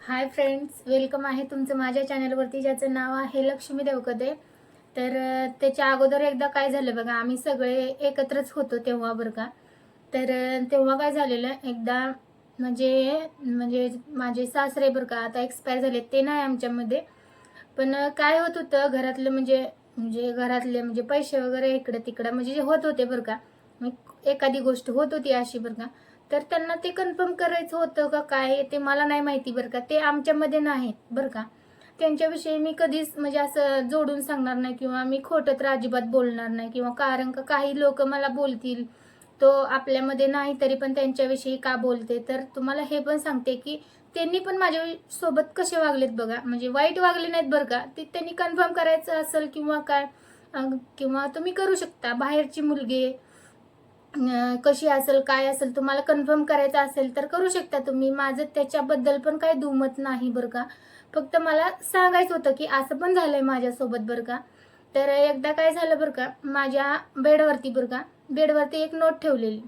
Hi friends, welcome आहे तुमचं माझ्या चॅनलवरती, ज्याचं नाव आहे लक्ष्मी देवकते. तर त्याच्या अगोदर एकदा काय झालं बघा, आम्ही सगळे एकत्रच होतो तेव्हा बरं का. तर तेव्हा काय झालेलं एकदा, म्हणजे म्हणजे माझे सासरे बरं का, आता एक्सपायर झाले, ते नाही आमच्यामध्ये. पण काय होत होतं घरातलं, म्हणजे म्हणजे घरातले म्हणजे पैसे वगैरे इकडे तिकडे म्हणजे जे होत होते बरं का. एखादी गोष्ट होत होती अशी बरं का. तर त्यांना ते कन्फर्म करायचं होतं का काय ते मला नाही माहिती बरं का. ते आमच्यामध्ये नाहीत बरं का. त्यांच्याविषयी मी कधीच म्हणजे असं जोडून सांगणार नाही, किंवा मी खोटं तर अजिबात बोलणार नाही, किंवा कारण का काही लोक मला बोलतील तो आपल्यामध्ये नाही तरी पण त्यांच्याविषयी का बोलते. तर तुम्हाला हे पण सांगते की त्यांनी पण माझ्या सोबत कसे वागलेत बघा, म्हणजे वाईट वागले नाहीत बरं का. ते त्यांनी कन्फर्म करायचं असेल किंवा काय, किंवा तुम्ही करू शकता. बाहेरची मुलगी कशी असेल काय असेल तुम्हाला कन्फर्म करायचं असेल तर करू शकता तुम्ही. माझं त्याच्याबद्दल पण काही दुमत नाही बरं का. फक्त मला सांगायचं होतं की असं पण झालंय माझ्यासोबत बरं का. तर एकदा काय झालं बरं का, माझ्या बेडवरती बरं का, बेडवरती एक नोट ठेवलेली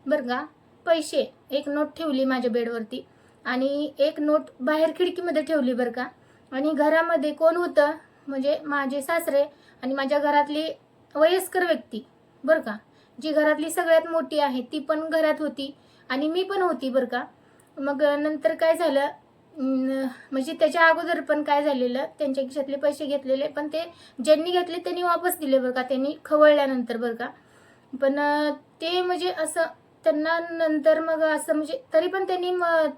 बरं का. पैसे, एक नोट ठेवली माझ्या बेडवरती, आणि एक नोट बाहेर खिडकीमध्ये ठेवली बरं का. आणि घरामध्ये कोण होतं, म्हणजे माझे सासरे आणि माझ्या घरातली वयस्कर व्यक्ती बरं का. जी घरातली सगळ्यात मोठी आहे ती पण घरात होती, आणि मी पण होती बरं का. मग नंतर काय झालं, म्हणजे त्याच्या अगोदर पण काय झालेलं, त्यांच्या खिशातले पैसे घेतलेले, पण ते ज्यांनी घेतले त्यांनी वापस दिले बरं का, त्यांनी खवळल्यानंतर बरं का. पण ते म्हणजे असं त्यांना नंतर मग असं म्हणजे तरी पण त्यांनी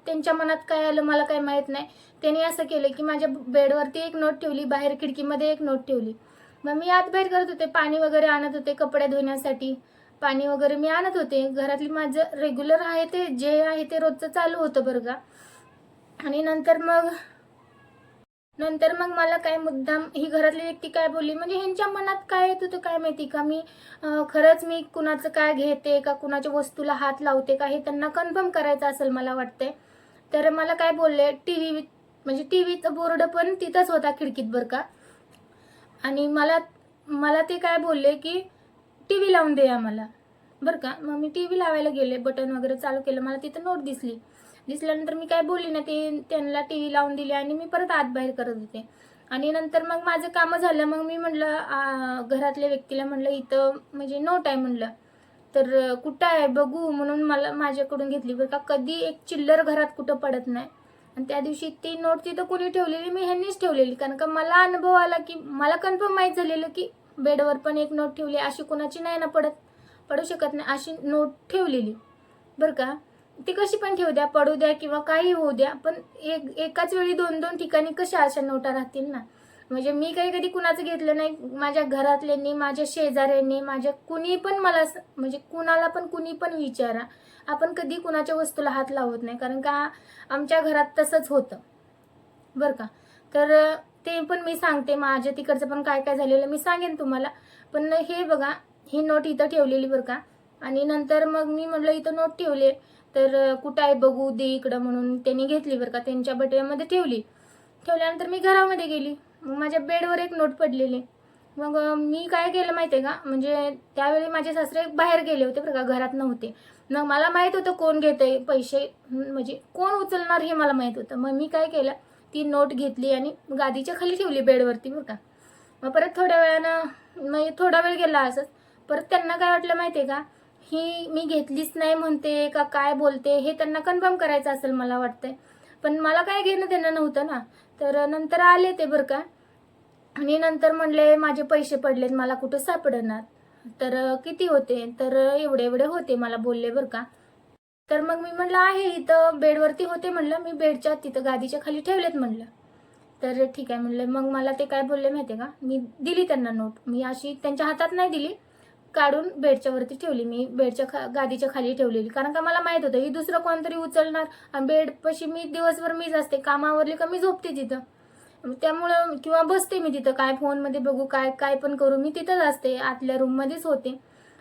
त्यांच्या मनात काय आलं मला काय माहीत नाही. त्यांनी असं केलं की माझ्या बेडवरती एक नोट ठेवली, बाहेर खिडकीमध्ये एक नोट ठेवली. मग मी आत बाहेर करत होते, पाणी वगैरे आणत होते कपडे धुण्यासाठी. पाणी वगैरे मी आणत होते, घरातली माझं रेग्युलर आहे ते जे आहे ते रोजचं चालू होतं बरं का. आणि नंतर मग मला काय मुद्दाम ही घरातली व्यक्ती काय बोलली, म्हणजे ह्यांच्या मनात काय येत होतं काय माहिती का. मी खरंच मी कुणाचं काय घेते का, कुणाच्या वस्तूला हात लावते का, हे त्यांना कन्फर्म करायचं असेल मला वाटतंय. तर मला काय बोलले, टीव्ही म्हणजे टीव्हीचा बोर्ड पण तिथंच होता खिडकीत बरं का. आणि मला मला ते काय बोलले की टीव्ही लावून दे आम्हाला बरं का. मग मी टीव्ही लावायला गेले, बटन वगैरे चालू केलं, मला तिथं नोट दिसल्यानंतर मी काय बोलली ना, ते त्यांना टीव्ही लावून दिली आणि मी परत आत बाहेर करत होते. आणि नंतर मग माझं काम झालं, मग मी म्हणलं घरातल्या व्यक्तीला म्हणलं इथं म्हणजे नोट आहे म्हणलं. तर कुठं आहे बघू म्हणून मला माझ्याकडून घेतली बरं का. कधी एक चिल्लर घरात कुठं पडत नाही. आणि त्या दिवशी ती नोट तिथं कोणी ठेवलेली, मी ह्यांनीच ठेवलेली, कारण का मला अनुभव आला की मला कन्फर्म माहीत झालेलं की बेडवर पण एक नोट ठेवली, अशी कोणाची नाही ना पडू शकत नाही अशी नोट ठेवलेली बरं का. ती कशी पण ठेवू द्या, पडू द्या किंवा काही होऊ द्या, पण एकाच वेळी दोन दोन ठिकाणी कशा अशा नोटा राहतील ना. म्हणजे मी काही कधी कुणाचं घेतलं नाही, माझ्या घरातल्यांनी, माझ्या शेजाऱ्यांनी, माझ्या कुणी पण मला म्हणजे कुणाला पण कुणी पण विचारा, आपण कधी कुणाच्या वस्तूला हात लावत नाही, कारण का आमच्या घरात तसंच होतं बरं का. तर ते पण मी सांगते, माझ्या तिकडचं पण काय काय झालेलं मी सांगेन तुम्हाला. पण हे बघा, ही नोट इथं ठेवलेली बरं का. आणि नंतर मग मी म्हटलं इथं नोट ठेवले, तर कुठं आहे बघू दे इकडं म्हणून त्यांनी घेतली बरं का, त्यांच्या बटव्यामध्ये ठेवल्यानंतर मी घरामध्ये गेली. मग माझ्या बेडवर एक नोट पडलेली. मग मी काय केलं माहिती आहे का, म्हणजे त्यावेळी माझे सासरे बाहेर गेले होते बरं का, घरात नव्हते. मग मला माहीत होतं कोण घेतंय पैसे, म्हणजे कोण उचलणार हे मला माहीत होतं. मग मी काय केलं, ती नोट घेतली आणि गादीच्या खाली ठेवली बेडवरती बरं का. मग परत थोड्या वेळानं मग थोडा वेळ गेला असंच. परत त्यांना काय वाटलं माहिती आहे का, ही मी घेतलीच नाही म्हणते का काय बोलते, हे त्यांना कन्फर्म करायचं असेल मला वाटतंय. पण मला काय घेणं देणं नव्हतं ना. तर नंतर आले ते बरं का. आणि नंतर म्हणले माझे पैसे पडलेत, मला कुठं सापडणार. तर किती होते, तर एवढे एवढे होते मला बोलले बरं का. तर मग मी म्हणलं आहे इथं बेडवरती होते म्हणलं, मी बेडच्या तिथं गादीच्या खाली ठेवलेत म्हणलं. तर ठीक आहे म्हणलं. मग मला ते काय बोलले माहिती आहे का, मी दिली त्यांना नोट, मी अशी त्यांच्या हातात नाही दिली, काढून बेडच्या वरती ठेवली. मी बेडच्या गादीच्या खाली ठेवलेली, कारण का मला माहित होतं ही दुसरं कोणतरी उचलणार. आणि बेडपाशी मी दिवसभर मीच असते, कामावरली का मी झोपते तिथं, त्यामुळं किंवा बसते मी तिथं, काय फोनमध्ये बघू काय काय पण करू, मी तिथंच असते, आतल्या रूममध्येच होते.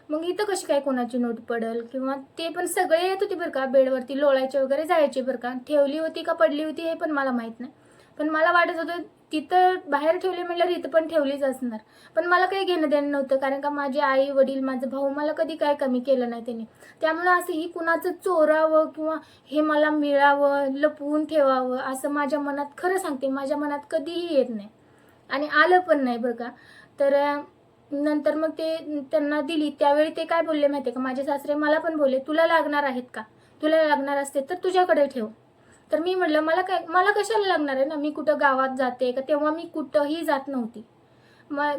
मग इथं कशी काय कोणाची नोट पडल, किंवा ते पण सगळे येत होते बरं का बेडवरती लोळायचे वगैरे जायचे बरं का. ठेवली होती का पडली होती हे पण मला माहीत नाही. पण मला वाटत होतं तिथं बाहेर ठेवले म्हटल्यावर इथं पण ठेवलीच असणार. पण मला काही घेणं देणं नव्हतं, कारण का माझे आई वडील माझा भाऊ मला कधी काय कमी केलं नाही त्यांनी. त्यामुळं असं ही कुणाचं चोरावं किंवा हे मला मिळावं लपवून ठेवावं असं माझ्या मनात, खरं सांगते माझ्या मनात कधीही येत नाही आणि आलं पण नाही बरं का. तर नंतर मग ते त्यांना दिली. त्यावेळी ते काय बोलले माहिती आहे का, माझे सासरे मला पण बोलले, तुला लागणार आहेत का, तुला लागणार असते तर तुझ्याकडे ठेव. तर मी म्हटलं मला कशाला लागणार आहे ना, मी कुठं गावात जाते का, तेव्हा मी कुठंही जात नव्हती.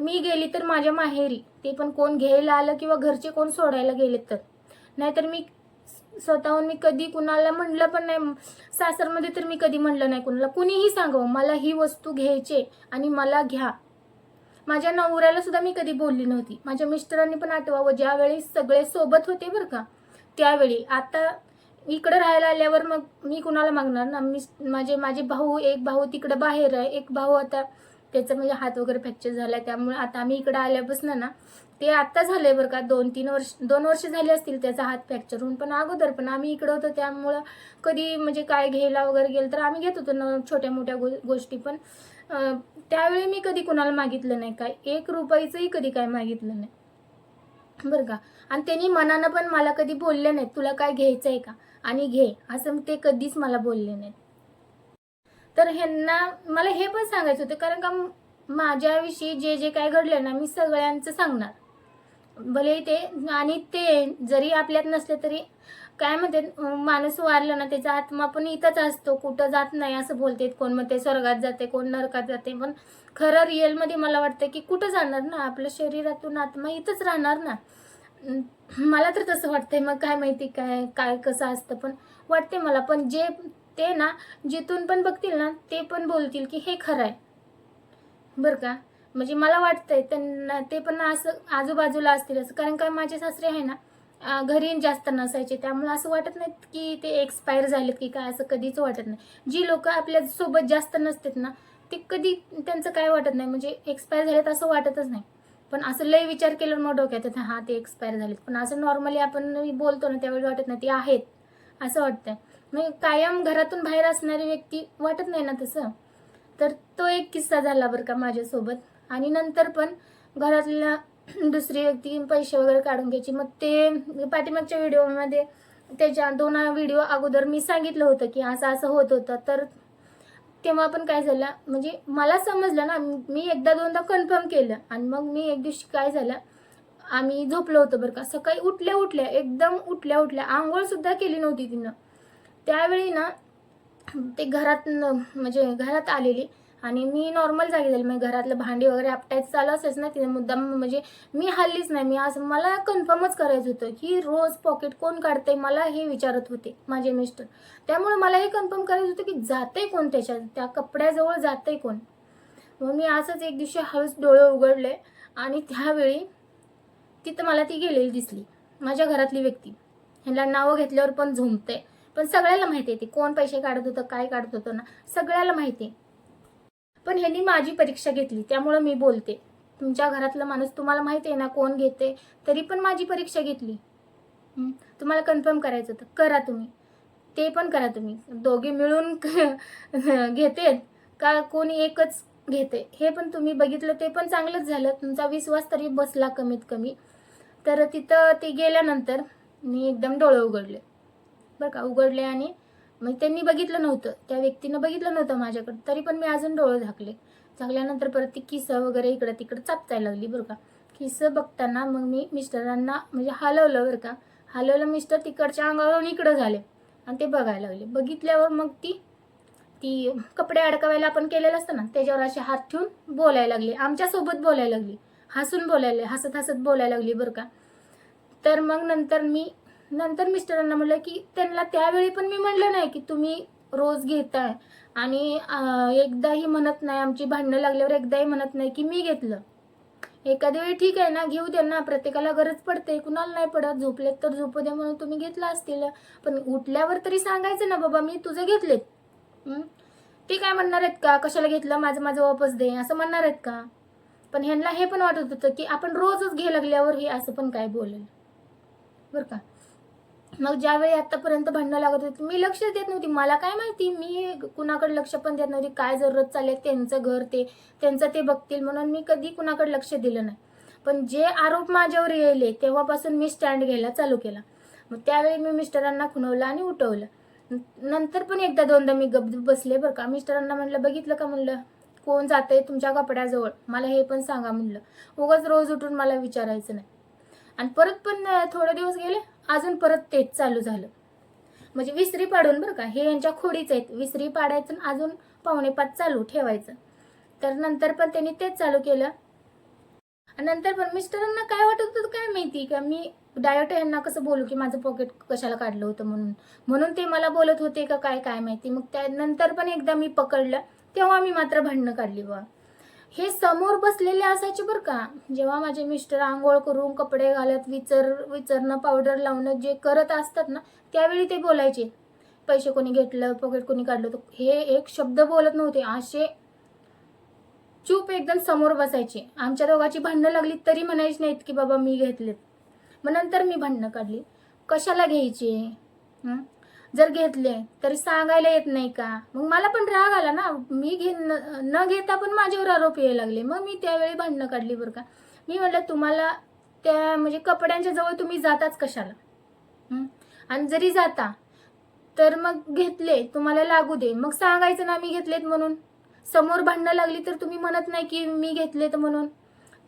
मी गेली तर माझ्या माहेरी, ते पण कोण घ्यायला आलं किंवा घरचे कोण सोडायला गेले तर. नाहीतर मी स्वतःहून मी कधी कुणाला म्हणलं पण नाही. सासरमध्ये तर मी कधी म्हणलं नाही कुणाला, कुणीही सांगावं मला ही वस्तू घ्यायची आणि मला घ्या. माझ्या नवऱ्याला सुद्धा मी कधी बोलली नव्हती. माझ्या मिस्टरांनी पण आठवावं, ज्यावेळी सगळे सोबत होते बरं का त्यावेळी. आता इकडे राहायला आल्यावर मग मी कुणाला मागणार ना. माझे भाऊ, एक भाऊ तिकडे बाहेर आहे, एक भाऊ आता त्याचा म्हणजे हात वगैरे फ्रॅक्चर झालाय, त्यामुळे आता आम्ही इकडे आल्यापासून ना, ते आता झालंय बरं का, 2 वर्ष झाले असतील त्याचा हात फ्रॅक्चर होऊन. पण अगोदर पण आम्ही इकडे होतो, त्यामुळं कधी म्हणजे काय घ्यायला वगैरे गेलं तर आम्ही घेत होतो ना छोट्या मोठ्या गोष्टी. पण त्यावेळी मी कधी कुणाला मागितलं नाही, काय 1 रुपयाचंही कधी काय मागितलं नाही बरं का. आणि त्यांनी मनानं पण मला कधी बोलले नाहीत तुला काय घ्यायचं आहे का आणि घे, असं ते कधीच मला बोलले नाहीत. तर ह्यांना मला हे पण सांगायचं होतं, कारण का माझ्याविषयी जे जे काय घडलं ना, मी सगळ्यांचं सांगणार. भले ते, आणि ते जरी आपल्यात नसले तरी काय म्हणते, माणूस वारला ना त्याचा आत्मा पण इथंच असतो, कुठं जात नाही असं बोलते. कोण म्हणते स्वर्गात जाते, कोण नरकात जाते, पण खरं रिअलमध्ये मला वाटतं की कुठं जाणार ना, आपल्या शरीरातून आत्मा इथंच राहणार ना. मला तर तसं वाटतंय. मग काय माहिती काय काय कसं असतं, पण वाटते मला. पण जे ते ना जिथून पण बघतील ना ते पण बोलतील की हे खरं आहे बरं का. म्हणजे मला वाटतंय त्यांना ते पण असं आजूबाजूला असतील असं, कारण काय माझे सासरे आहे ना घरी जास्त नसायचे, त्यामुळे असं वाटत नाही की ते एक्सपायर झालेत की काय, असं कधीच वाटत नाही. जी लोक आपल्या सोबत जास्त नसतात ना ते कधी त्यांचं काय वाटत नाही, म्हणजे एक्सपायर झालेत असं वाटतच नाही. पण असं लय विचार केलं मग डोक्यात येतं हा ते एक्सपायर झालेत, पण असं नॉर्मली आपण बोलतो ना त्यावेळी वाटत नाही ते आहेत असं वाटतंय. मग कायम घरातून बाहेर असणारी व्यक्ती वाटत नाही ना तसं. तर तो एक किस्सा झाला बरं का माझ्यासोबत. आणि नंतर पण घरातल्या दुसरी व्यक्ती पैसे वगैरे काढून घ्यायची. मग ते पाठीमागच्या व्हिडिओमध्ये त्याच्या 2 व्हिडिओ अगोदर मी सांगितलं होतं की असं असं होत होतं. तर तेव्हा पण काय झालं, म्हणजे मला समजलं ना, मी एकदा दोनदा कन्फर्म केलं. आणि मग मी एक दिवशी काय झालं, आम्ही झोपलो होतो बरं का. सकाळी उठल्या एकदम उठल्या आंघोळ सुद्धा केली नव्हती तिनं. त्यावेळी ना ते घरात म्हणजे घरात आलेली आणि मी नॉर्मल जागी झाली. म्हणजे घरातलं भांडी वगैरे आपटायचं चालू असेच ना, तिने मुद्दाम म्हणजे मी हल्लीच नाही. मी असं मला कन्फर्मच करायचं होतं की रोज पॉकेट कोण काढते, मला हे विचारत होते माझे मिस्टर. त्यामुळे मला हे कन्फर्म करायचं होतं की जाते कोण त्या कपड्याजवळ जाते कोण. मग मी असंच एक दिवशी हळूच डोळे उघडले आणि त्यावेळी तिथं मला ती गेलेली दिसली, माझ्या घरातली व्यक्ती. ह्याला नावं घेतल्यावर पण झुमते, पण सगळ्याला माहिती आहे ते कोण पैसे काढत होतं काय काढत होतं ना, सगळ्याला माहिती आहे. पण ह्यांनी माझी परीक्षा घेतली, त्यामुळे मी बोलते. तुमच्या घरातला माणूस तुम्हाला माहिती आहे ना कोण घेते, तरी पण माझी परीक्षा घेतली. तुम्हाला कन्फर्म करायचं होतं, करा तुम्ही, ते पण करा तुम्ही. दोघे मिळून घेते का कोणी एकच घेते हे पण तुम्ही बघितलं, ते पण चांगलंच झालं. तुमचा विश्वास तरी बसला कमीत कमी. तर तिथं ते गेल्यानंतर मी एकदम डोळे उघडले बरं का. उघडले आणि मग त्यांनी बघितलं नव्हतं, त्या व्यक्तीनं बघितलं नव्हतं माझ्याकडे, तरी पण मी अजून डोळे झाकल्यानंतर परत ती किस्सा वगैरे इकडं तिकडं चापचायला लागली बरं का. किस्सा बघताना मग मी मिस्टरांना म्हणजे हलवलं बरं का. हलवलं, मिस्टर तिकडच्या अंगावरून इकडं झाले आणि ते बघायला लागले. बघितल्यावर मग ती कपडे अडकवायला आपण केलेलं असतं ना त्याच्यावर असे हात ठेवून बोलायला लागली, आमच्यासोबत बोलायला लागली, हसून बोलायला, हसत हसत बोलायला लागली बरं का. तर मग नंतर मिस्टरांना म्हटलं की त्यांना त्यावेळी पण मी म्हटलं नाही की तुम्ही रोज घेताय आणि एकदाही म्हणत नाही, आमची भांडणं लागल्यावर एकदाही म्हणत नाही की मी घेतलं. एखाद्या वेळी ठीक आहे ना, घेऊ द्या ना, प्रत्येकाला गरज पडते, कुणाला नाही पडत. झोपलेत तर झोपू द्या म्हणून तुम्ही घेतलं असतील, पण उठल्यावर तरी सांगायचं ना बाबा मी तुझं घेतलेत. ते काय म्हणणार आहेत का कशाला घेतलं, माझं माझं वापस दे असं म्हणणार आहेत का. पण ह्यांना हे पण वाटत होतं की आपण रोजच घे लागल्यावर हे असं पण काय बोलेल बरं का. मग ज्यावेळी आतापर्यंत भांडणं लागत होती मी लक्ष देत नव्हती. मला काय माहिती, मी कुणाकडे लक्ष पण देत नव्हती. काय जरूरत चालली त्यांचं घर त्यांचं ते बघतील म्हणून मी कधी कुणाकडे लक्ष दिलं नाही. पण जे आरोप माझ्यावर येले तेव्हापासून मी स्टँड घ्यायला चालू केला. मग त्यावेळी मी मिस्टरांना खुणवलं आणि उठवलं. नंतर पण एकदा दोनदा मी गप्प बसले बरं का. मिस्टरांना म्हणलं, बघितलं का म्हणलं, कोण जातंय तुमच्या कपड्याजवळ, मला हे पण सांगा म्हणलं. उगाच रोज उठून मला विचारायचं नाही. आणि परत पण थोडे दिवस गेले, अजून परत तेच चालू झालं. म्हणजे विसरी पाडून बरं का, हे यांच्या खोडीच आहेत. विसरी पाडायचं अजून 4:45 चालू ठेवायचं. तर नंतर पण त्यांनी तेच चालू केलं. आणि नंतर पण मिस्टरांना काय वाटत होतं काय माहिती, का मी डायरेक्ट यांना कसं बोलू की माझं पॉकेट कशाला काढलं होतं म्हणून ते मला बोलत होते का काय माहिती. मग त्यानंतर पण एकदा मी पकडलं, तेव्हा मी मात्र भांडणं काढली बा. हे समोर बसलेले असायचे बरं का. जेव्हा माझे मिस्टर आंघोळ करून कपडे घालत विचरणं पावडर लावणं जे करत असतात ना, त्यावेळी ते बोलायचे, पैसे कोणी घेतलं, पॉकेट कोणी काढलं. तर हे एक शब्द बोलत नव्हते, असे चूप एकदम समोर बसायचे. आमच्या दोघांची भांडणं लागली तरी म्हणायची नाहीत की बाबा मी घेतलेत. मग नंतर मी भांडणं काढली, कशाला घ्यायचे, जर घेतले तरी सांगायला येत नाही का. मग मला पण राग आला ना, मी न घेता पण माझ्यावर आरोप यायला लागले. मग मी त्यावेळी भांडणं काढली बरं का. मी म्हटलं, तुम्हाला त्या म्हणजे कपड्यांच्या जवळ तुम्ही जाताच कशाला, आणि जरी जाता तर मग घेतले तुम्हाला लागू दे, मग सांगायचं ना मी घेतलेत म्हणून. समोर भांडणं लागली तर तुम्ही म्हणत नाही की मी घेतलेत म्हणून.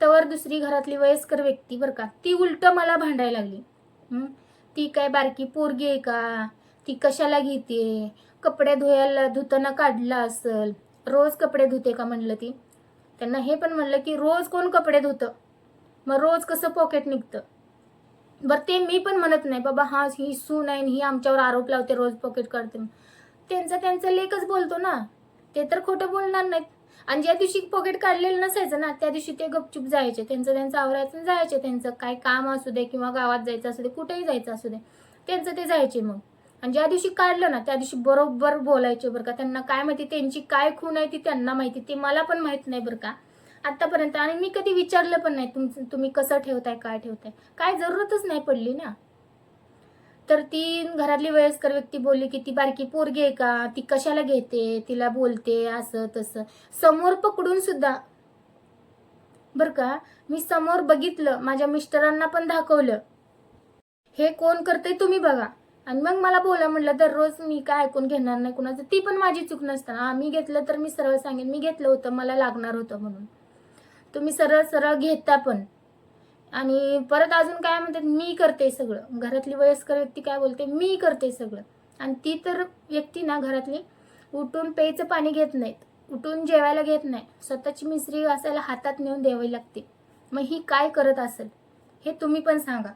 तवर दुसरी घरातली वयस्कर व्यक्ती बरं का, ती उलट मला भांडायला लागली. ती काय बारकी पोरगी आहे का, ती कशाला घेते, कपडे धुताना काढला असल, रोज कपडे धुते का म्हणलं. ती त्यांना हे पण म्हणलं की रोज कोण कपडे धुतं, मग रोज कसं पॉकेट निघतं. बरं ते मी पण म्हणत नाही बाबा, हा ही सून आहे ही आमच्यावर आरोप लावते रोज पॉकेट काढते. त्यांचा लेखच बोलतो ना, ते तर खोटं बोलणार नाहीत. आणि ज्या दिवशी पॉकेट काढलेलं नसायचं ना, त्या दिवशी ते गपचूप जायचे, त्यांचं आवरायचं जायचे. त्यांचं काय काम असू दे किंवा गावात जायचं असू दे, कुठेही जायचं असू दे, त्यांचं ते जायचे. मग आणि ज्या दिवशी काढलं ना त्या दिवशी बरोबर बोलायचे बरं का. त्यांना काय माहिती त्यांची काय खून आहे ती त्यांना माहिती, ते मला पण माहित नाही बरं का आतापर्यंत. आणि मी कधी विचारलं पण नाही तुम्ही कसं ठेवताय काय ठेवताय, काय जरूरतच नाही पडली ना. तर ती घरातली वयस्कर व्यक्ती बोलली की ती बारकी पोरगी आहे का, ती कशाला घेते, तिला बोलते असं तसं. समोर पकडून सुद्धा बरं का, मी समोर बघितलं, माझ्या मिस्टरांना पण दाखवलं, हे कोण करते तुम्ही बघा. आणि मग मला बोला म्हणलं, दररोज मी काय ऐकून घेणार नाही कुणाचं. ती पण माझी चूक नसताना मी घेतलं तर मी सरळ सांगेन मी घेतलं होतं, मला लागणार होतं म्हणून. तुम्ही सरळ सरळ घेता पण. आणि परत अजून काय म्हणतात, मी करते सगळं. घरातली वयस्कर व्यक्ती काय बोलते, मी करते सगळं. आणि ती तर व्यक्ती ना घरातली उठून प्यायचं पाणी घेत नाहीत, उठून जेवायला घेत नाही, स्वतःची मिसरी घासायला हातात नेऊन द्यावी लागते. मग ही काय करत असेल हे तुम्ही पण सांगा.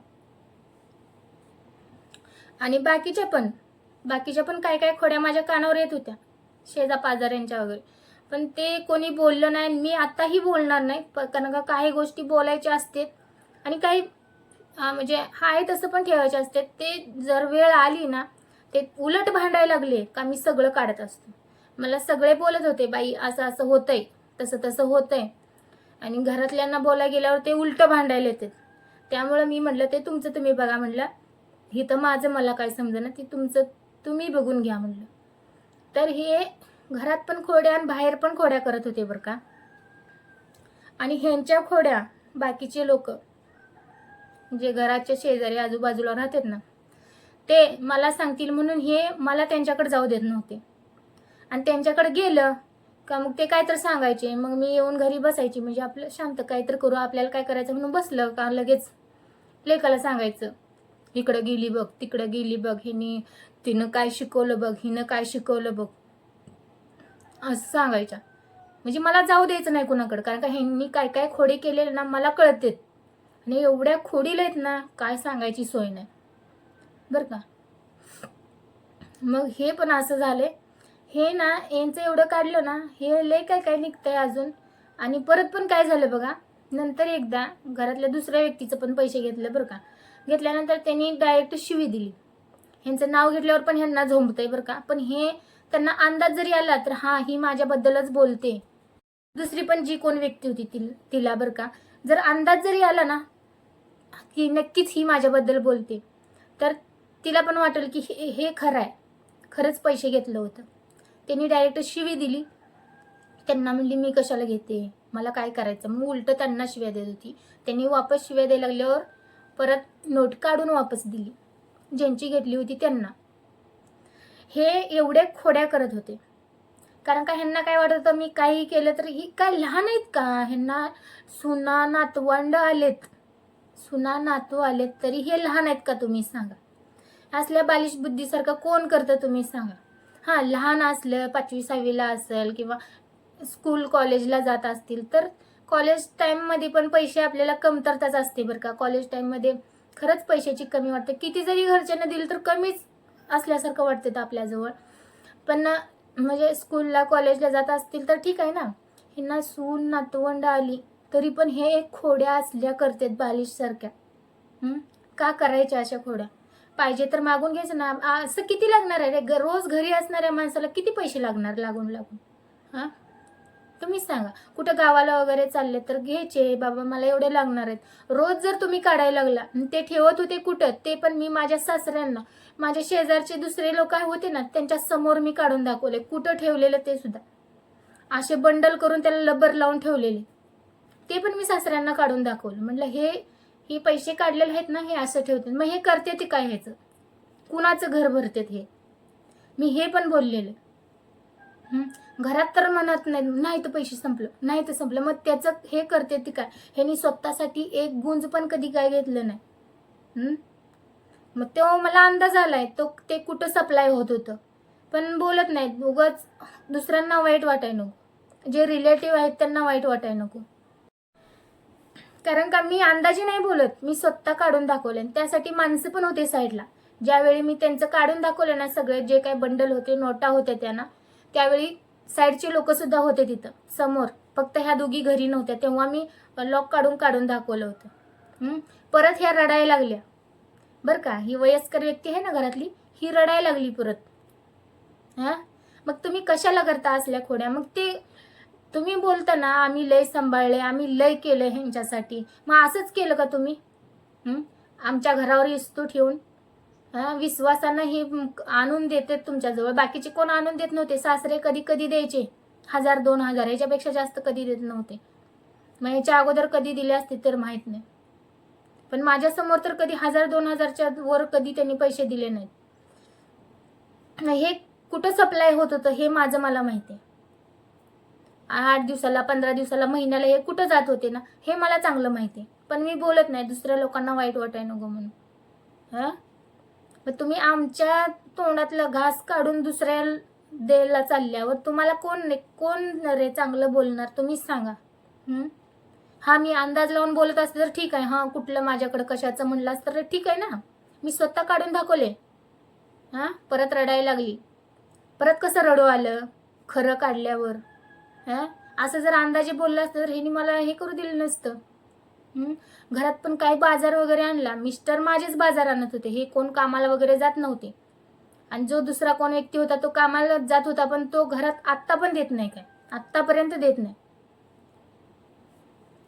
आणि बाकीच्या पण काय काय खोड्या माझ्या कानावर येत होत्या शेजा पाजाऱ्यांच्या वगैरे. पण ते कोणी बोललं नाही. मी आताही बोलणार नाही, कारण का काही गोष्टी बोलायच्या असतात आणि काही म्हणजे हाय तसं पण ठेवायचे असते. ते जर वेळ आली ना, ते उलट भांडायला लागले का मी सगळं काढत असतो. मला सगळे बोलत होते, बाई असं असं होतंय, तसं तसं होतंय. आणि घरातल्यांना बोलायला गेल्यावर ते उलट भांडायला येते. त्यामुळे मी म्हटलं ते तुमचं तुम्ही बघा म्हणलं, हे तर माझं मला काय समजेना, ते तुमचं तुम्ही बघून घ्या म्हणलं. तर हे घरात पण खोड्या आणि बाहेर पण खोड्या करत होते बरं का. आणि ह्यांच्या खोड्या बाकीचे लोक जे घराच्या शेजारी आजूबाजूला राहतात ना, ते मला सांगतील म्हणून हे मला त्यांच्याकडे जाऊ देत नव्हते. आणि त्यांच्याकडे गेलं का मग ते काय तर सांगायचे, मग मी येऊन घरी बसायची. म्हणजे आपलं शांत काय तर करू, आपल्याला काय करायचं म्हणून बसलं का लगेच लेकाला सांगायचं, इकडं गेली बघ, तिकडं गेली बघ, तिनं काय शिकवलं बघ, हिनं काय शिकवलं बघ, असं सांगायच्या. म्हणजे मला जाऊ द्यायचं नाही कुणाकडे, कारण का ह्यांनी काय काय खोडे केलेले ना मला कळतेत. आणि एवढ्या खोडीला आहेत ना, काय सांगायची सोय नाही बरं का. मग हे पण असं झाले, हे ना यांचं एवढं काढलं ना, हे लय काय काय निघतंय अजून. आणि परत पण काय झालं बघा, नंतर एकदा घरातल्या दुसऱ्या व्यक्तीचं पण पैसे घेतलं बरं का. घेतल्यानंतर त्यांनी डायरेक्ट शिवी दिली. ह्यांचं नाव घेतल्यावर पण ह्यांना झोंबतंय बरं का. पण हे त्यांना अंदाज जरी आला तर हा ही माझ्याबद्दलच बोलते, दुसरी पण जी कोण व्यक्ती होती तिला बरं का, जर अंदाज जरी आला ना की नक्कीच ही माझ्याबद्दल बोलते, तर तिला पण वाटेल की हे खरं आहे, खरंच पैसे घेतलं होतं. त्यांनी डायरेक्ट शिवी दिली. त्यांना म्हणली मी कशाला घेते, मला काय करायचं. मग उलट त्यांना शिव्या देत होती. त्यांनी वापस शिव्या द्यायला लागल्यावर परत नोट काढून वापस दिली ज्यांची घेतली होती त्यांना. हे एवढे खोड्या करत होते. कारण का ह्यांना काय वाटत होतं, मी काही केलं तर ही काय लहान आहेत का, ह्यांना सुना नातवंड आलेत, सुना नातू आलेत तरी हे लहान आहेत का तुम्ही सांगा. असल्या बालिश बुद्धीसारखं कोण करतं तुम्ही सांगा. हां, लहान असलं 5वी 6वीला असेल किंवा स्कूल कॉलेजला जात असतील तर कॉलेज टाईममध्ये पण पैसे आपल्याला कमतरताच असते बरं का. कॉलेज टाईममध्ये खरंच पैशाची कमी वाटते. किती जरी घरच्यांना दिलं तर कमीच असल्यासारखं वाटतं आपल्याजवळ. पण म्हणजे स्कूलला कॉलेजला जात असतील तर ठीक आहे ना. ह्यांना सून नातवंड आली तरी पण हे खोड्या असल्या करतात बालिशसारख्या. का करायच्या अशा खोड्या. पाहिजे तर मागून घ्यायचं ना. असं किती लागणार आहे रे, रोज घरी असणाऱ्या माणसाला किती पैसे लागणार लागून लागून. हां, तुम्हीच सांगा. कुठं गावाला वगैरे चालले तर घ्यायचे, बाबा मला एवढे लागणार आहेत. रोज जर तुम्ही काढायला लागला, ते ठेवत होते कुठं, ते पण मी माझ्या सासऱ्यांना, माझ्या शेजारचे दुसरे लोक होते ना त्यांच्या समोर मी काढून दाखवले कुठं ठेवलेलं ते सुद्धा. असे बंडल करून त्याला लबर लावून ठेवलेले, ते पण मी सासऱ्यांना काढून दाखवलं. म्हटलं हे पैसे काढलेले आहेत ना, हे असं ठेवते. मग हे करते ते काय, ह्याचं कुणाचं घर भरतेत हे, मी हे पण बोललेलं. घरात तर म्हणत नाही तर पैसे संपलं, नाही तर संपलं. मग त्याचं हे करते ती काय, ह्यानी स्वतःसाठी एक गुंज पण कधी काय घेतलं नाही. मग तेव्हा मला अंदाज आलाय ते कुठं सप्लाय होत होतं. पण बोलत नाहीत, उगाच दुसऱ्यांना वाईट वाटाय नको, जे रिलेटिव्ह आहेत त्यांना वाईट वाटाय नको. कारण का मी अंदाजे नाही बोलत, मी स्वतः काढून दाखवले. त्यासाठी माणसं पण होते साईडला. ज्यावेळी मी त्यांचं काढून दाखवलं ना, सगळे जे काही बंडल होते, नोटा होत्या त्यांना, त्यावेळी साईडचे लोक सुद्धा होते तिथं समोर. फक्त ह्या दोघी घरी नव्हत्या. तेव्हा मी लॉक काढून दाखवलं होतं. परत ह्या रडायला लागल्या बरं का. ही वयस्कर व्यक्ती आहे ना घरातली, ही रडायला लागली परत. मग तुम्ही कशाला करता असल्या खोड्या. मग ते तुम्ही बोलता ना, आम्ही लय सांभाळले, आम्ही लय केलं ह्यांच्यासाठी. मग असंच केलं का तुम्ही. आमच्या घरावर इस्तू ठेवून विश्वासानं ही आणून देते तुमच्याजवळ. बाकीचे कोण आणून देत नव्हते. सासरे कधी कधी द्यायचे 1000-2000, याच्यापेक्षा जास्त कधी देत नव्हते. मग याच्या अगोदर कधी दिले असते तर माहित नाही. पण माझ्यासमोर तर कधी 1000-2000च्या वर कधी त्यांनी पैसे दिले नाहीत. हे कुठं सप्लाय होत होतं हे माझं मला माहिती आहे. 8 दिवसाला, 15 दिवसाला, महिन्याला हे कुठं जात होते ना, हे मला चांगलं माहिती आहे. पण मी बोलत नाही, दुसऱ्या लोकांना वाईट वाटाय नको म्हणून. मग तुम्ही आमच्या तोंडातलं घास काढून दुसऱ्या द्यायला चालल्यावर तुम्हाला कोण रे चांगलं बोलणार, तुम्हीच सांगा. हा, मी अंदाज लावून बोलत असते तर ठीक आहे. हां, कुठलं माझ्याकडे कशाचं म्हणलं असतं तर ठीक आहे ना. मी स्वतः काढून दाखवले. परत रडायला लागली. परत कसं रडू आलं खरं काढल्यावर. असं जर अंदाजे बोललं असतं तर ह्यानी मला हे करू दिलं नसतं. घरात पण काही बाजार वगैरे आणला, मिस्टर माझेच बाजार आणत होते. हे कोण कामाला वगैरे जात नव्हते. आणि जो दुसरा कोण व्यक्ती होता तो कामाला जात होता, पण तो घरात आत्ता पण देत नाही, काय आत्तापर्यंत देत नाही.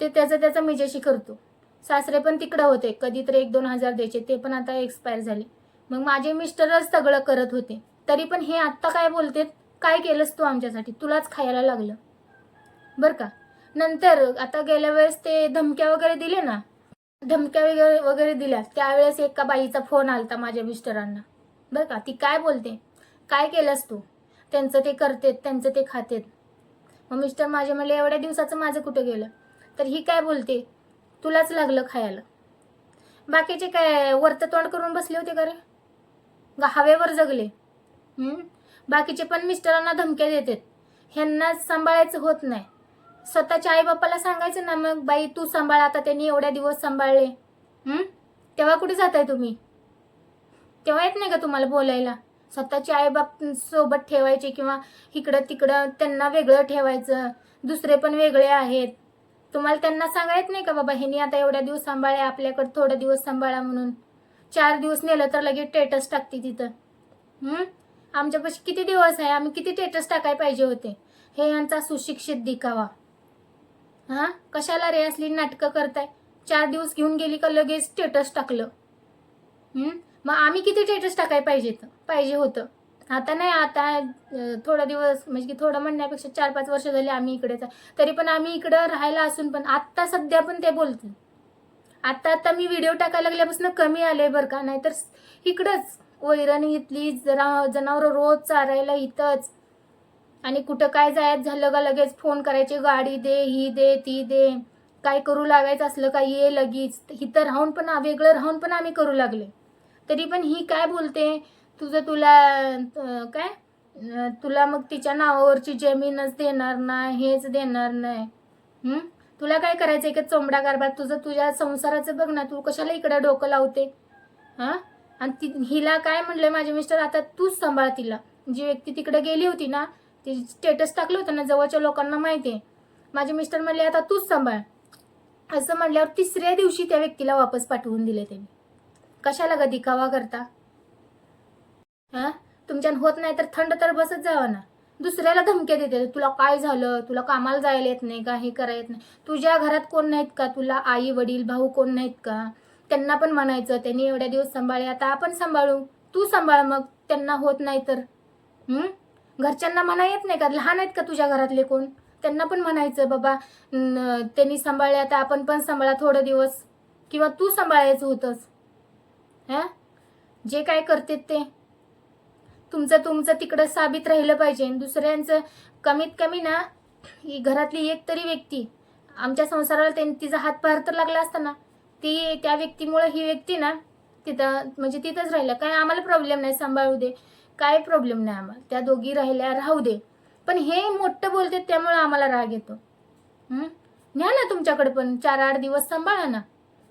ते त्याचा मिजेशी करतो. सासरे पण तिकडं होते, कधीतरी 1-2 हजार द्यायचे, ते पण आता एक्सपायर झाले. मग माझे मिस्टरच सगळं करत होते. तरी पण हे आत्ता काय बोलते, काय केलंस तू आमच्यासाठी, तुलाच खायला लागलं बरं का. नंतर आता गेल्या वेळेस ते धमक्या वगैरे दिले ना, धमक्या वगैरे दिल्या त्यावेळेस एका बाईचा फोन आलता माझ्या मिस्टरांना बरं का. ती काय बोलते, काय केलंस तू, त्यांचं ते करतेत, त्यांचं ते खातेत. मग मिस्टर माझे म्हणले एवढ्या दिवसाचं माझं कुठं गेलं. तर ही काय बोलते, तुलाच लागलं खायला. बाकीचे काय वरत तोंड करून बसले होते का रे, हवेवर जगले. बाकीचे पण मिस्टरांना धमक्या देतात. ह्यांना सांभाळायचं होत नाही. स्वतःच्या आई बापाला सांगायचं ना, मग बाई तू सांभाळ, आता त्यांनी एवढ्या दिवस सांभाळले. तेव्हा कुठे जाताय तुम्ही, तेव्हा येत नाही का तुम्हाला बोलायला. स्वतःचे आईबाप सोबत ठेवायचे किंवा इकडं तिकडं त्यांना वेगळं ठेवायचं. दुसरे पण वेगळे आहेत, तुम्हाला त्यांना सांगायच नाही का बाबा ह्यांनी आता एवढ्या दिवस सांभाळले, आपल्याकडे थोडे दिवस सांभाळा म्हणून. 4 दिवस नेलं तर लगेच स्टेटस टाकते तिथं. आमच्यापाशी किती दिवस आहे, आम्ही किती स्टेटस टाकायला पाहिजे होते. हे यांचा सुशिक्षित दिखावा. कशाला रे असली नाटकं करताय. 4 दिवस घेऊन गेली का लगेच स्टेटस टाकलं. मग आम्ही किती स्टेटस टाकायला पाहिजे होतं. आता नाही, आता थोडा दिवस म्हणजे की थोडं म्हणण्यापेक्षा 4-5 वर्ष झाली आम्ही इकडेच आहे. तरी पण आम्ही इकडं राहायला असून पण आत्ता सध्या पण ते बोलतील. आता मी व्हिडिओ टाकायला लागल्यापासून कमी आले बरं का, नाहीतर इकडंच वैरणी इथली जनावरं रोज चारायला इथंच. आणि कुठं काय जायचं झालं का लगेच फोन करायचे, गाडी दे, ही दे, ती दे, काय करू लागायचं असलं का ये लगेच. इथं राहून पण वेगळं राहून पण आम्ही करू लागले. तरी पण ही काय बोलते, तुला मग तिच्या नावावरची जमीनच देणार नाही, हेच देणार नाही. तुला काय करायचंय का चोंबडा कारभार? तुझ्या संसाराचं बघ ना, तू कशाला इकडे डोकं लावते? आणि हिला काय म्हणलंय माझे मिस्टर, आता तूच सांभाळ तिला. जी व्यक्ती तिकडे गेली होती ना, ती स्टेटस टाकलं होतं ना, जवळच्या लोकांना माहिती आहे. माझे मिस्टर म्हणले आता तूच सांभाळ. असं म्हणल्यावर 3ऱ्या दिवशी त्या व्यक्तीला वापस पाठवून दिले त्यांनी. कशाला ग दिखावा करता? तुमच्यान होत नाही तर थंड तर बसत जावा ना. दुसऱ्याला धमक्या देते, तुला काय झालं, तुला कामाला जायला येत नाही का, हे करायला येत नाही. तुझ्या घरात कोण नाहीत का, तुला आई वडील भाऊ कोण नाहीत का? त्यांना पण म्हणायचं, त्यांनी एवढ्या दिवस सांभाळे, आता आपण सांभाळू. तू सांभाळ मग, त्यांना होत नाही तर. घरच्यांना म्हणा येत नाही का? लहान आहेत का तुझ्या घरातले कोण? त्यांना पण म्हणायचं, बाबा त्यांनी सांभाळले, आता आपण पण सांभाळा थोडे दिवस. किंवा तू सांभाळायचं होतंस. जे काय करते ते तुमचं तिकडं साबित राहिलं पाहिजे. दुसऱ्यांचं कमीत कमी ना, ही घरातली एक तरी व्यक्ती आमच्या संसाराला तिचा हातभार तर लागला असता ना, त्या व्यक्तीमुळे ही व्यक्ती ना तिथं म्हणजे तिथंच राहिलं. काय आम्हाला प्रॉब्लेम नाही, सांभाळू दे, काय प्रॉब्लेम नाही आम्हाला, त्या दोघी राहिल्या राहू दे. पण हे मोठं बोलते त्यामुळे आम्हाला राग येतो. न्या ना तुमच्याकडे पण 4-8 दिवस सांभाळा ना.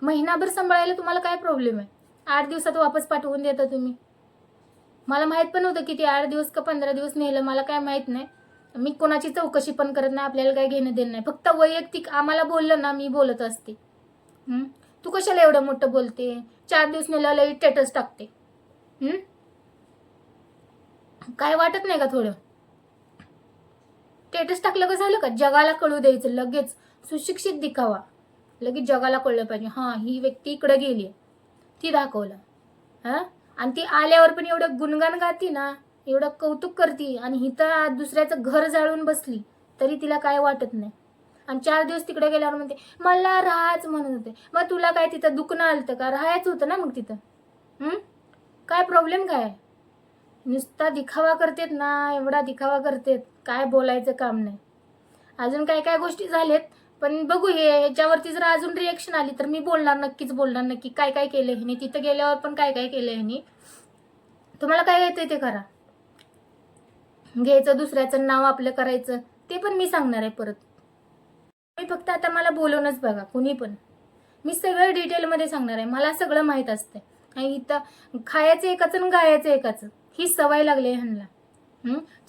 महिनाभर सांभाळायला तुम्हाला काय प्रॉब्लेम आहे? 8 दिवसात वापस पाठवून देता तुम्ही. मला माहित पण होतं किती 8 दिवस का 15 दिवस नेलं, मला काय माहित नाही. मी कोणाची चौकशी पण करत नाही, आपल्याला काय घेणं देणं नाही. फक्त वैयक्तिक आम्हाला बोललं ना, मी बोलत असते. तू कशाला एवढं मोठं बोलते? 4 दिवस नेलं लई स्टेटस टाकते. काय वाटत नाही का थोडं? स्टेटस टाकलं का झालं का? जगाला कळू द्यायचं लगेच. सुशिक्षित दिखावा लगेच जगाला कळलं पाहिजे. ही व्यक्ती इकडे गेली, ती दाखवलं. आणि ती आल्यावर पण एवढं गुणगान गाती ना, एवढं कौतुक करती, आणि इथं दुसऱ्याचं घर जाळून बसली तरी तिला काय वाटत नाही. आणि 4 दिवस तिकडे गेल्यावर म्हणते मला राहाच म्हणत होते. मग तुला काय तिथं दुखणं आलतं का? राहायचं होतं ना मग तिथं. काय प्रॉब्लेम काय? नुसता दिखावा करतेत ना, एवढा दिखावा करतेत, काय बोलायचं काम नाही. अजून काय काय गोष्टी झालेत, पण बघू. ह्याच्यावरती जर अजून रिएक्शन आली तर मी नक्कीच बोलणार नक्की. काय काय केलं ह्यानी, तिथं गेल्यावर पण काय काय केलं ह्यानी. तुम्हाला काय येतंय ते करा. घ्यायचं दुसऱ्याचं नाव आपलं करायचं, ते पण मी सांगणार आहे परत. मी फक्त आता मला बोलूनच बघा कुणी पण. मी सगळं डिटेलमध्ये सांगणार आहे. मला सगळं माहीत असते. आणि इथं खायचं एकाचं आणि गायचं एकाचं, ही सवय लागली आहे ह्यांना.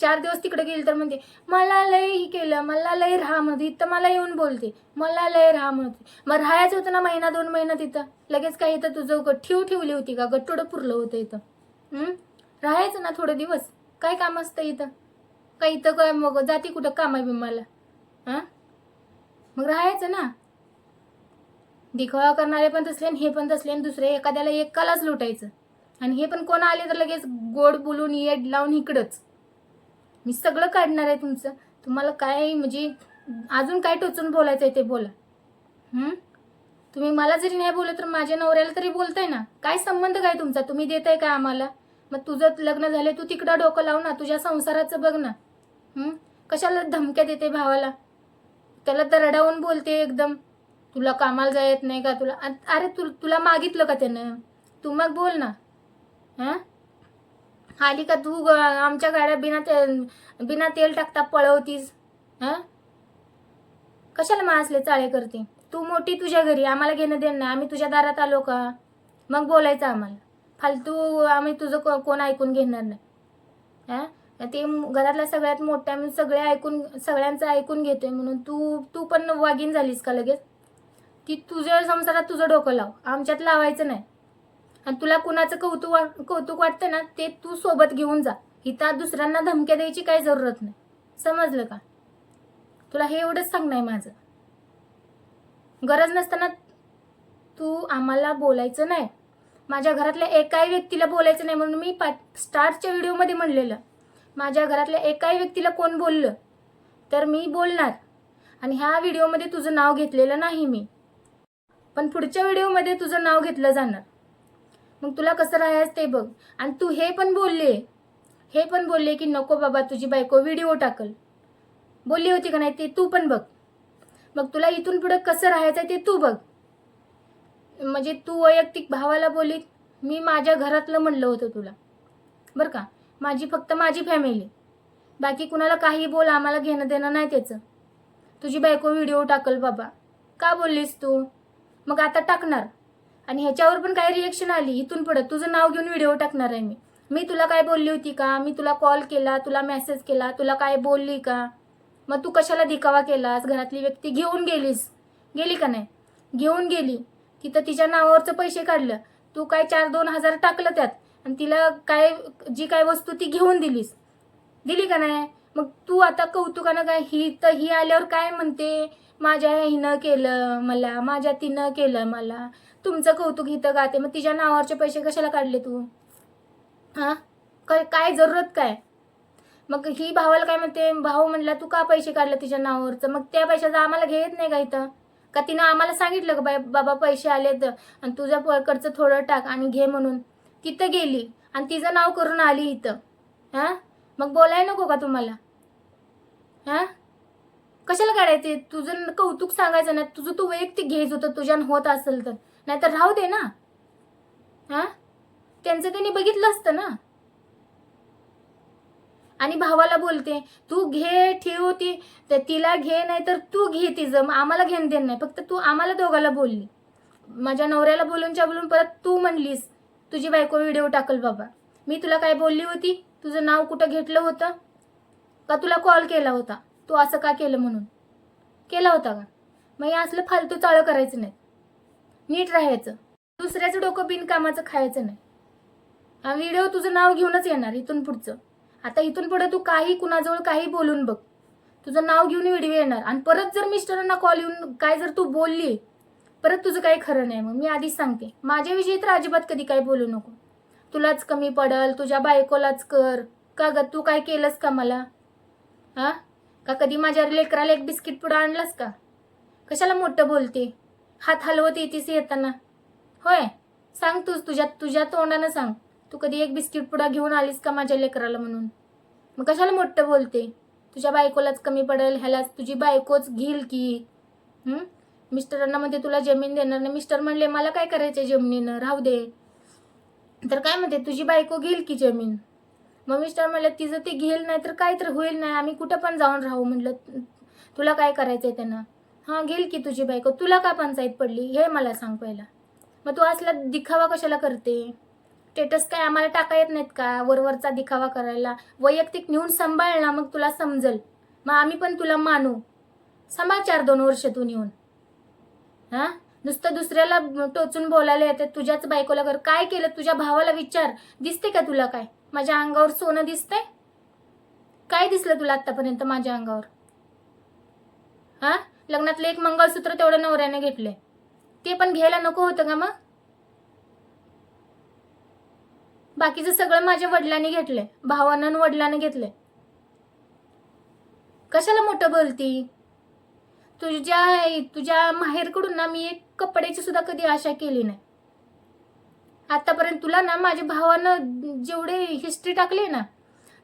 4 दिवस तिकडे गेली तर म्हणते मला लय ही केलं, मला लय राहा म्हणते. इथं मला येऊन बोलते मला लय राहा म्हणते. मग राहायचं होतं ना 1-2 महिना तिथं. लगेच काय इथं तुझं ठेवली होती का? गट्टोडं पुरलं होतं इथं. राहायचं ना थोडे दिवस. काय काम असतं इथं? काय इथं काय मग जाती कुठं कामा बिमाला? मग राहायचं ना. दिखावा करणारे पण तसले आणि हे पण तसले, आणि दुसरे एखाद्याला एकालाच लुटायचं. आणि हे पण कोण आले तर लगेच गोड बोलून येड लावून इकडंच. मी सगळं काढणार आहे तुमचं. तुम्हाला काय म्हणजे अजून काय टोचून बोलायचं आहे ते बोला. तुम्ही मला जरी नाही बोलत तर माझ्या नवऱ्याला तरी बोलताय ना. काय संबंध काय तुमचा? तुम्ही देताय का आम्हाला? मग तुझं लग्न झालं, तू तिकडं डोकं लाव ना, तुझ्या संसाराचं बघ ना. कशाला धमक्या देते भावाला? त्याला तर रडावून बोलते एकदम. तुला कामाला जायत नाही का? अरे तुला मागितलं का त्यानं? तू मग बोल ना. आली का तू आमच्या गाड्या बिना तेल टाकता पळवतीस? कशाला मासले चाळे करते? तू मोठी तुझ्या घरी, आम्हाला घेणं देणं नाही. आम्ही तुझ्या दारात आलो का मग बोलायचं आम्हाला फालतू? आम्ही तुझं कोण ऐकून घेणार नाही. ते घरातल्या सगळ्यात मोठ्या सगळ्यांचं ऐकून घेतोय म्हणून तू पण वागीन झालीस का लगेच? ती तुझ्या संसारात तुझं डोकं लाव, आमच्यात लावायचं नाही. आणि तुला कुणाचं कौतुक वाटतं ना, ते तू सोबत घेऊन जा. इथं दुसऱ्यांना धमक्या द्यायची काही जरूरत नाही. समजलं का? तुला हे एवढंच सांगणं आहे माझं. गरज नसताना तू आम्हाला बोलायचं नाही. माझ्या घरातल्या एकाही व्यक्तीला बोलायचं नाही म्हणून मी स्टार्टच्या व्हिडिओमध्ये म्हणलेलं. माझ्या घरातल्या एकाही व्यक्तीला कोण बोललं तर मी बोलणार, आणि ह्या व्हिडिओमध्ये तुझं नाव घेतलेलं नाही मी, पण पुढच्या व्हिडिओमध्ये तुझं नाव घेतलं जाणार. मग तुला कसं राहायचं ते बघ. आणि तू हे पण बोलले की नको बाबा तुझी बायको व्हिडिओ टाकल, बोलली होती का नाही ते तू पण बघ. मग तुला इथून पुढे कसं राहायचं ते तू बघ. म्हणजे तू वैयक्तिक भावाला बोलली, मी माझ्या घरातलं म्हणलं होतं तुला बरं का. फक्त माझी फॅमिली, बाकी कुणाला काही बोल, आम्हाला घेणं देणं नाही त्याचं. तुझी बायको व्हिडिओ टाकल बाबा, का बोललीस तू? मग आता टाकणार. आणि ह्याच्यावर पण काही रिएक्शन आली, इथून पुढे तुझं नाव घेऊन व्हिडिओ टाकणार आहे मी तुला काय बोलली होती का? मी तुला कॉल केला, तुला मेसेज केला, तुला काय बोलली का? मग तू कशाला दिखावा केलास? घरातली व्यक्ती घेऊन गेली का नाही? घेऊन गेली, तिथं तिच्या नावावरचं पैसे काढलं, तू काय 4-2 हजार टाकलं त्यात, आणि तिला काय जी काय वस्तू ती घेऊन दिली का नाही? मग तू आता कौतुकानं काय ही आल्यावर काय म्हणते, माझ्या हिनं केलं मला, माझ्या तिनं केलं मला, तुमचं कौतुक हिथं गाते. मग तिच्या नावावरचे पैसे कशाला काढले तू? हां, काय जरूरत काय? मग ही भावाला काय म्हणते, भाऊ म्हणला तू का पैसे काढले तिच्या नावावरचं, मग त्या पैशाचं आम्हाला घेत नाही का इथं? का तिनं आम्हाला सांगितलं का बाबा पैसे आलेत आणि तुझ्या पकडचं थोडं टाक आणि घे म्हणून? तिथं गेली आणि तिचं नाव करून आली इथं. हां, मग बोलायला नको का तुम्हाला? हां, कशाला काढायचे? तुझं कौतुक सांगायचं नाही, तुझं तू वैयक्तिक घ्यायचं होतं तुझ्यानं होत असेल तर, नाहीतर राहू दे ना. हां, त्यांचं त्यांनी बघितलं असतं ना. आणि भावाला बोलते तू घे, ठेव ती, तिला घे नाही तर तू घे तिचं, आम्हाला घेणं देणं नाही. फक्त तू आम्हाला दोघाला बोलली, माझ्या नवऱ्याला बोलून परत तू म्हणलीस तुझी बायको व्हिडिओ टाकल बाबा. मी तुला काय बोलली होती? तुझं नाव कुठं घेतलं होतं का? तुला कॉल केला होता तू असं का केलं म्हणून? केला होता का? मग हे असलं फालतू चाळं करायचं नाही, नीट राहायचं, दुसऱ्याचं डोकं बिनकामाचं खायचं नाही. हा व्हिडिओ तुझं नाव घेऊनच येणार इथून पुढचं. आता इथून पुढे तू काही कुणाजवळ काही बोलून बघ, तुझं नाव घेऊन व्हिडिओ येणार. आणि परत जर मिस्टरांना कॉल येऊन काय जर तू बोलली, परत तुझं काही खरं नाही. मग मी आधीच सांगते, माझ्याविषयी तर अजिबात कधी काही बोलू नको. तुलाच कमी पडल, तुझ्या बायकोलाच कर का ग? तू काय केलंस का मला? हां, का कधी माझ्या लेकराला एक बिस्किट पुडा आणलास का? कशाला मोठं बोलते, हात हलवत येतीस येताना? होय, सांग तुझ्या तोंडानं सांग, तू कधी एक बिस्किट पुडा घेऊन आलीस का माझ्या लेकराला म्हणून? मग कशाला मोठं बोलते? तुझ्या बायकोलाच कमी पडेल, ह्यालाच तुझी बायकोच घेईल की. मिस्टरांना म्हणते तुला जमीन देणार नाही, मिस्टर म्हणले मला काय करायचं जमिनीनं, राहू दे. तर काय म्हणते तुझी बायको घेईल की जमीन. मग मिस्टर म्हणले तिचं ते घेईल नाही तर काय तर होईल नाही, आम्ही कुठं पण जाऊन राहू. म्हणलं तुला काय करायचंय त्यांना? हां, घेईल की तुझी बायको, तुला का पंचायत पडली हे मला सांग पहिला. मग तू असला दिखावा कशाला करते? स्टेटस काय आम्हाला टाका येत नाहीत का वरवरचा दिखावा करायला? वैयक्तिक नेऊन सांभाळ ना, मग तुला समजल, मग आम्ही पण तुला मानू. सांभाळ 4-2 वर्ष तू नेऊन. हां, नुसतं दुसऱ्याला टोचून बोलायला येते, तुझ्याच बायकोला कर. काय केलं तुझ्या भावाला विचार, दिसते का तुला काय माझ्या अंगावर सोनं दिसतंय? काय दिसलं तुला आतापर्यंत माझ्या अंगावर? हां, लग्नातलं एक मंगळसूत्र तेवढं नवऱ्याने घेतलंय, ते पण घ्यायला नको होतं का? मग बाकीचं सगळं माझ्या वडिलांनी घेतलंय, भावानं वडिलांनी घेतलंय. कशाला मोठं बोलती? तुझ्या माहेरकडून ना मी एक कपड्याची सुद्धा कधी आशा केली नाही आतापर्यंत. तुला ना माझ्या भावानं जेवढे हिस्ट्री टाकली ना,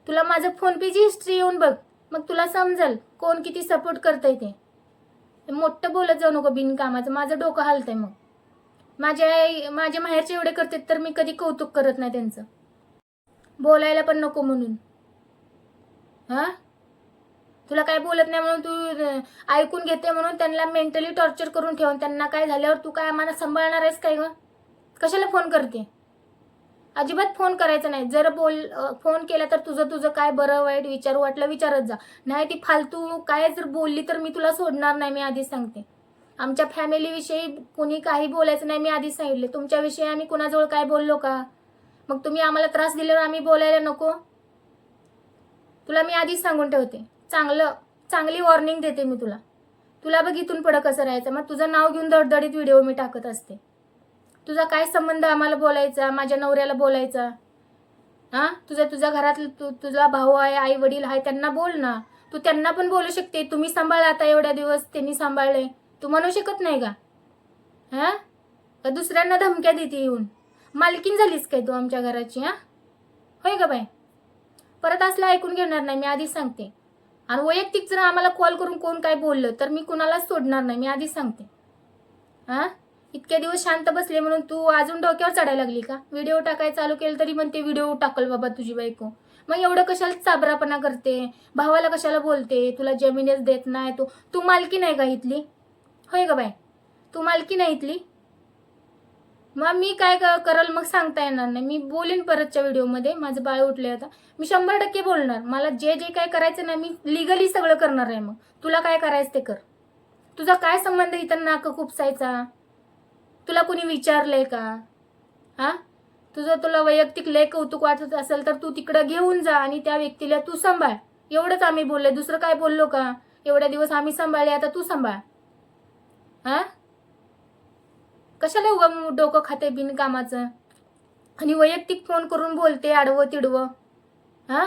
तुला माझं फोन पेची हिस्ट्री येऊन बघ, मग तुला समजल कोण किती सपोर्ट करतंय ते. मोठं बोलत जाऊ नको बिनकामाचं, माझं डोकं हलतंय. मग माझ्या माहेरचे एवढे करतात तर मी कधी कौतुक करत नाही त्यांचं, बोलायला पण नको म्हणून. हां, तुला काय बोलत नाही म्हणून तू ऐकून घेते म्हणून त्यांना मेंटली टॉर्चर करून ठेवून त्यांना काय झाल्यावर तू काय आम्हाला सांभाळणार आहेस काय ग? कशाला फोन करते? अजिबात फोन करायचा नाही. जर फोन केला तर तुझं काय बरं वाईट विचारू वाटलं विचारत जा, नाही ती फालतू काय जर बोलली तर मी तुला सोडणार नाही. मी आधीच सांगते, आमच्या फॅमिलीविषयी कुणी काही बोलायचं नाही. मी आधीच सांगितले, तुमच्याविषयी आम्ही कुणाजवळ काय बोललो का? मग तुम्ही आम्हाला त्रास दिल्यावर आम्ही बोलायला नको? तुला मी आधीच सांगून ठेवते, चांगली वॉर्निंग देते मी तुला बघ इथून पुढं कसं राहायचं. मग तुझं नाव घेऊन दडदडीत व्हिडिओ मी टाकत असते, तुझा काय संबंध आम्हाला बोलायचा, माझ्या नवऱ्याला बोलायचा? हा, तुझ्या घरात तुझा भाऊ आहे, आई वडील आहे, त्यांना बोल ना. तू त्यांना पण बोलू शकते. तुम्ही सांभाळा आता, एवढ्या दिवस त्यांनी सांभाळले, तू म्हणू शकत नाही का? हा, का दुसऱ्यांना धमक्या देते येऊन? मालकीन झालीस काय तू आमच्या घराची? हा, होय का बाई? परत असलं ऐकून घेणार नाही, मी आधीच सांगते. आणि वैयक्तिक जर आम्हाला कॉल करून कोण काय बोललं तर मी कुणालाच सोडणार नाही, मी आधीच सांगते. हा, इतके दिवस शांत बसले म्हणून तू अजून डोक्यावर चढायला लागली का? व्हिडिओ टाकायला चालू केलं तरी म्हणते व्हिडिओ टाकल बाबा तुझी बायको. मग एवढं कशाला चाबरापणा करते? भावाला कशाला बोलते? तुला जमीनच देत नाही. तू मालकी नाही का इथली? होय का बाई? तू मालकी नाही इथली? मग मी काय करल मग सांगता येणार नाही. मी बोलीन परतच्या व्हिडिओमध्ये. माझं बाळ उठले आता, मी 100% बोलणार. मला जे जे काय करायचं ना, मी लिगली सगळं करणार आहे. मग तुला काय करायचं ते कर. तुझा काय संबंध इथं नाक खुपसायचा? तुला कोणी विचारलंय का? हा, तुला वैयक्तिक लय कौतुक वाटत असेल तर तू तिकडं घेऊन जा आणि त्या व्यक्तीला तू सांभाळ. एवढंच आम्ही बोललोय, दुसरं काय बोललो का? एवढ्या दिवस आम्ही सांभाळले, आता तू सांभाळ. हा, कशाला उगा डोकं खाते बिनकामाचं आणि वैयक्तिक फोन करून बोलते आडवं तिडवं? हा,